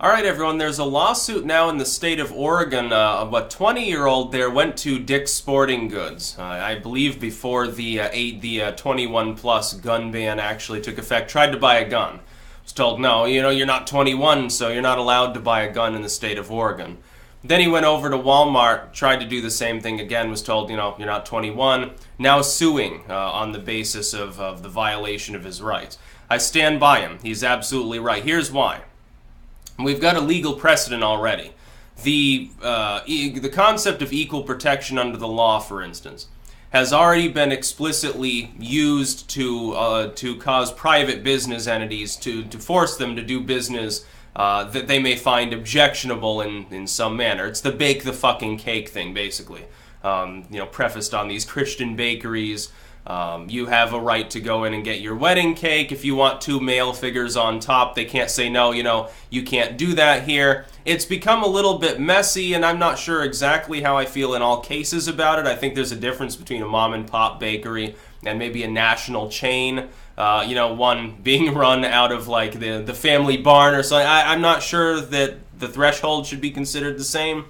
All right, everyone, there's a lawsuit now in the state of Oregon. A 20-year-old there went to Dick's Sporting Goods. I believe before the 21-plus gun ban actually took effect, tried to buy a gun. Was told, no, you're not 21, so you're not allowed to buy a gun in the state of Oregon. Then he went over to Walmart, tried to do the same thing again, was told, you're not 21, now suing on the basis of the violation of his rights. I stand by him. He's absolutely right. Here's why. We've got a legal precedent already. The concept of equal protection under the law, for instance, has already been explicitly used to cause private business entities to force them to do business that they may find objectionable in some manner. It's the bake the fucking cake thing, basically. Prefaced on these Christian bakeries. You have a right to go in and get your wedding cake. If you want two male figures on top, they can't say, no, you can't do that here. It's become a little bit messy, and I'm not sure exactly how I feel in all cases about it. I think there's a difference between a mom-and-pop bakery and maybe a national chain. One being run out of, like, the family barn or something. I'm not sure that the threshold should be considered the same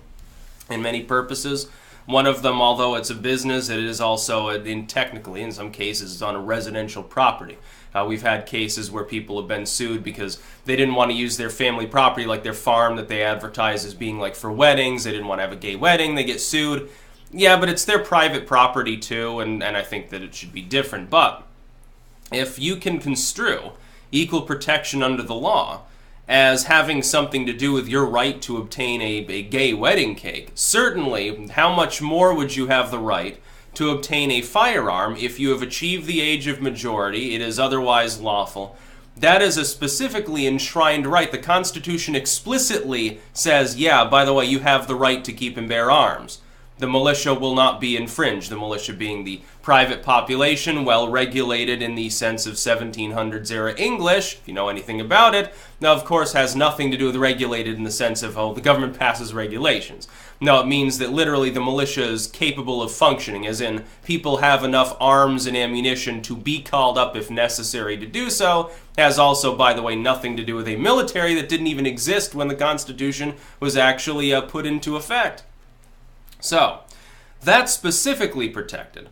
in many purposes. One of them, although it's a business, it is also, technically, in some cases, it's on a residential property. We've had cases where people have been sued because they didn't want to use their family property, like their farm that they advertise as being like for weddings. They didn't want to have a gay wedding. They get sued. Yeah, but it's their private property too, and I think that it should be different. But if you can construe equal protection under the law as having something to do with your right to obtain a gay wedding cake, certainly, how much more would you have the right to obtain a firearm if you have achieved the age of majority, it is otherwise lawful? That is a specifically enshrined right. The Constitution explicitly says, yeah, by the way, you have the right to keep and bear arms. The militia will not be infringed, the militia being the private population, well regulated in the sense of 1700s era English, if you know anything about it. Now, of course, has nothing to do with regulated in the sense of, the government passes regulations. No, it means that literally the militia is capable of functioning, as in people have enough arms and ammunition to be called up if necessary to do so. Has also, by the way, nothing to do with a military that didn't even exist when the Constitution was actually put into effect. So, that's specifically protected.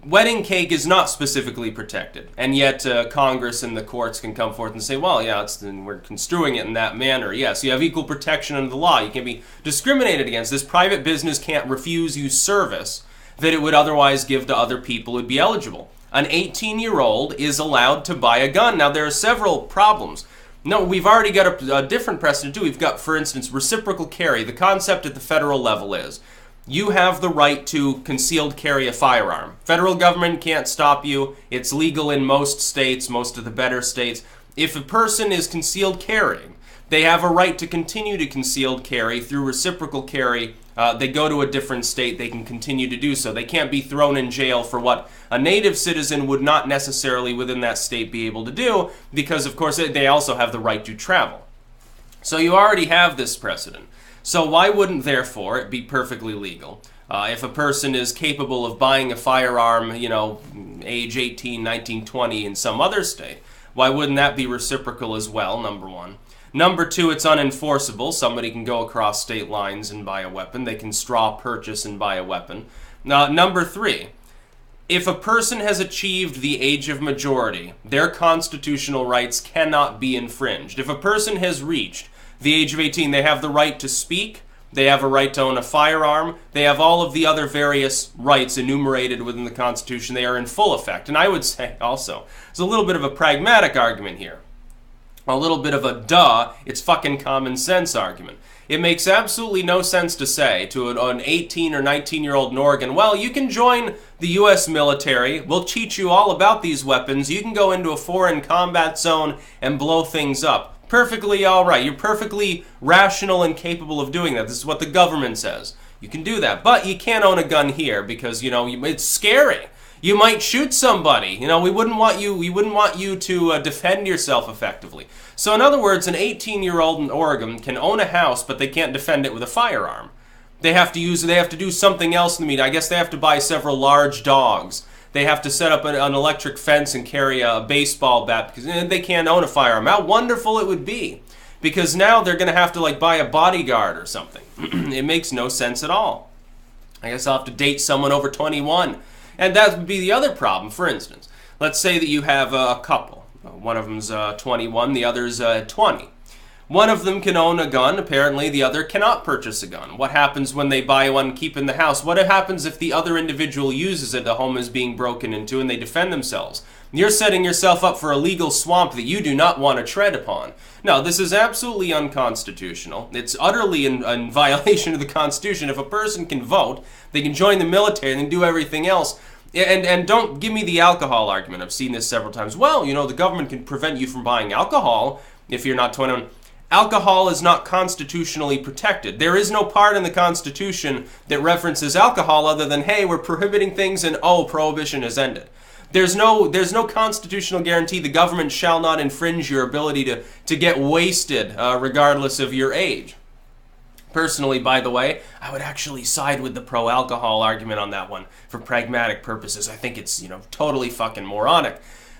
Wedding cake is not specifically protected, and yet Congress and the courts can come forth and say, well, yeah, we're construing it in that manner. Yes, you have equal protection under the law. You can't be discriminated against. This private business can't refuse you service that it would otherwise give to other people who would be eligible. An 18-year-old is allowed to buy a gun. Now, there are several problems. No, we've already got a different precedent too. We've got, for instance, reciprocal carry. The concept at the federal level is you have the right to concealed carry a firearm. Federal government can't stop you. It's legal in most states, most of the better states. If a person is concealed carrying, they have a right to continue to concealed carry through reciprocal carry. They go to a different state, they can continue to do so. They can't be thrown in jail for what a native citizen would not necessarily within that state be able to do, because of course they also have the right to travel. So you already have this precedent. So why wouldn't, therefore, it be perfectly legal? If a person is capable of buying a firearm, age 18, 19, 20 in some other state, why wouldn't that be reciprocal as well, number one? Number two, it's unenforceable. Somebody can go across state lines and buy a weapon. They can straw purchase and buy a weapon. Number three, if a person has achieved the age of majority, their constitutional rights cannot be infringed. If a person has reached the age of 18, they have the right to speak, they have a right to own a firearm, they have all of the other various rights enumerated within the Constitution. They are in full effect. And I would say also, there's a little bit of a pragmatic argument here. A little bit of a it's fucking common sense argument. It makes absolutely no sense to say to an 18 or 19-year-old in Oregon, well, you can join the U.S. military, we'll teach you all about these weapons, you can go into a foreign combat zone and blow things up. Perfectly all right. You're perfectly rational and capable of doing that. This is what the government says. You can do that. But you can't own a gun here because, it's scary. You might shoot somebody. We wouldn't want you to defend yourself effectively. So in other words, an 18-year-old in Oregon can own a house, but they can't defend it with a firearm. They have to do something else in the meantime. I guess they have to buy several large dogs. They have to set up an electric fence and carry a baseball bat because they can't own a firearm. How wonderful it would be because now they're going to have to like buy a bodyguard or something. It makes no sense at all. I guess I'll have to date someone over 21. And that would be the other problem. For instance, let's say that you have a couple. One of them's 21, the other's 20. One of them can own a gun. Apparently, the other cannot purchase a gun. What happens when they buy one, keep in the house? What happens if the other individual uses it, the home is being broken into, and they defend themselves? You're setting yourself up for a legal swamp that you do not want to tread upon. No, this is absolutely unconstitutional. It's utterly in violation of the Constitution. If a person can vote, they can join the military, and do everything else. And don't give me the alcohol argument. I've seen this several times. Well, you know, the government can prevent you from buying alcohol if you're not 21. Alcohol is not constitutionally protected. There is no part in the Constitution that references alcohol other than, hey, we're prohibiting things and, oh, prohibition has ended. There's no constitutional guarantee the government shall not infringe your ability to get wasted regardless of your age. Personally, by the way, I would actually side with the pro-alcohol argument on that one for pragmatic purposes. I think it's, totally fucking moronic.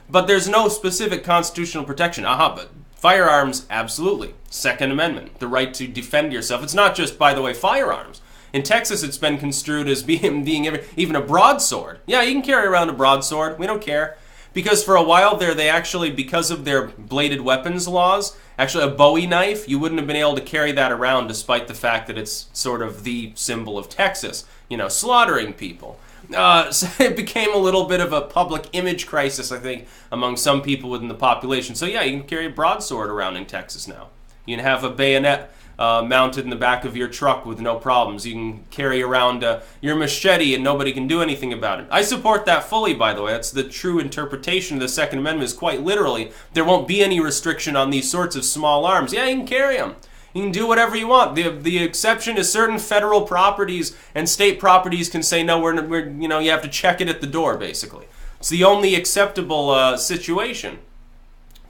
But there's no specific constitutional protection. But firearms, absolutely. Second Amendment, the right to defend yourself. It's not just, by the way, firearms. In Texas, it's been construed as being even a broadsword. Yeah, you can carry around a broadsword. We don't care. Because for a while there, they actually, because of their bladed weapons laws, actually a Bowie knife, you wouldn't have been able to carry that around despite the fact that it's sort of the symbol of Texas, slaughtering people. So it became a little bit of a public image crisis, I think, among some people within the population. So yeah, you can carry a broadsword around in Texas now. You can have a bayonet mounted in the back of your truck with no problems. You can carry around your machete and nobody can do anything about it. I support that fully, by the way. That's the true interpretation of the Second Amendment, is quite literally, there won't be any restriction on these sorts of small arms. Yeah, you can carry them. You can do whatever you want. The exception is certain federal properties and state properties can say, no, we're you have to check it at the door, basically. It's the only acceptable situation,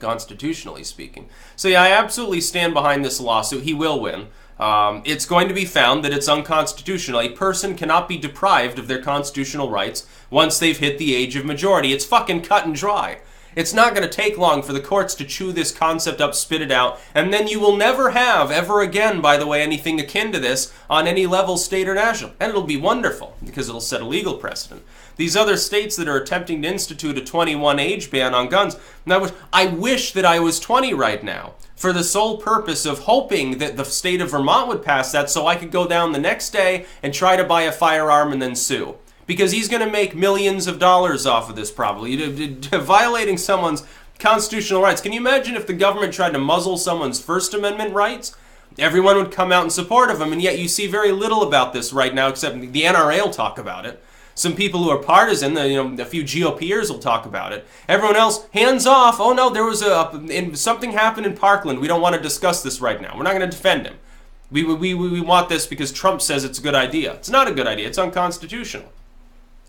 constitutionally speaking. So yeah, I absolutely stand behind this lawsuit. He will win. It's going to be found that it's unconstitutional. A person cannot be deprived of their constitutional rights once they've hit the age of majority. It's fucking cut and dry. It's not going to take long for the courts to chew this concept up, spit it out, and then you will never have, ever again, by the way, anything akin to this on any level, state or national. And it'll be wonderful, because it'll set a legal precedent. These other states that are attempting to institute a 21 age ban on guns, I wish that I was 20 right now, for the sole purpose of hoping that the state of Vermont would pass that so I could go down the next day and try to buy a firearm and then sue. Because he's going to make millions of dollars off of this, probably. Violating someone's constitutional rights. Can you imagine if the government tried to muzzle someone's First Amendment rights? Everyone would come out in support of him, and yet you see very little about this right now, except the NRA will talk about it. Some people who are partisan, a few GOPers will talk about it. Everyone else, hands off. Oh no, there was something happened in Parkland. We don't want to discuss this right now. We're not going to defend him. We want this because Trump says it's a good idea. It's not a good idea. It's unconstitutional.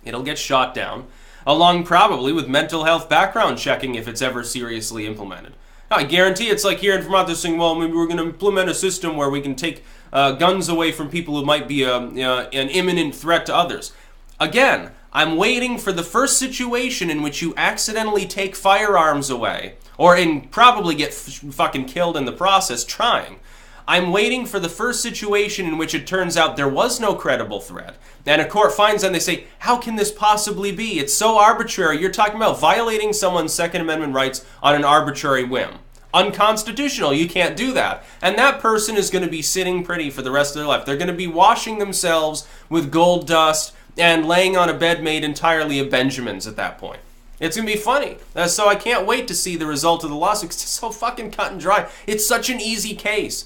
It'll get shot down, along probably with mental health background checking if it's ever seriously implemented. I guarantee it's like here in Vermont, they're saying, well, maybe we're going to implement a system where we can take guns away from people who might be an imminent threat to others. Again, I'm waiting for the first situation in which you accidentally take firearms away, or probably get fucking killed in the process trying. I'm waiting for the first situation in which it turns out there was no credible threat. And a court finds and they say, how can this possibly be? It's so arbitrary. You're talking about violating someone's Second Amendment rights on an arbitrary whim. Unconstitutional. You can't do that. And that person is going to be sitting pretty for the rest of their life. They're going to be washing themselves with gold dust and laying on a bed made entirely of Benjamins at that point. It's going to be funny. So I can't wait to see the result of the lawsuit. It's so fucking cut and dry. It's such an easy case.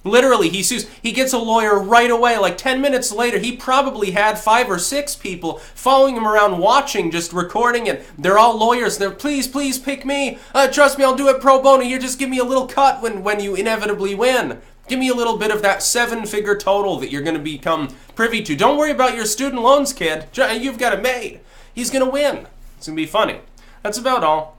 Literally, he sues. He gets a lawyer right away. Like 10 minutes later, he probably had 5 or 6 people following him around, watching, just recording it. They're all lawyers. They're, please pick me. Trust me, I'll do it pro bono. Here, just give me a little cut when you inevitably win. Give me a little bit of that 7-figure total that you're going to become privy to. Don't worry about your student loans, kid. You've got it made. He's going to win. It's going to be funny. That's about all.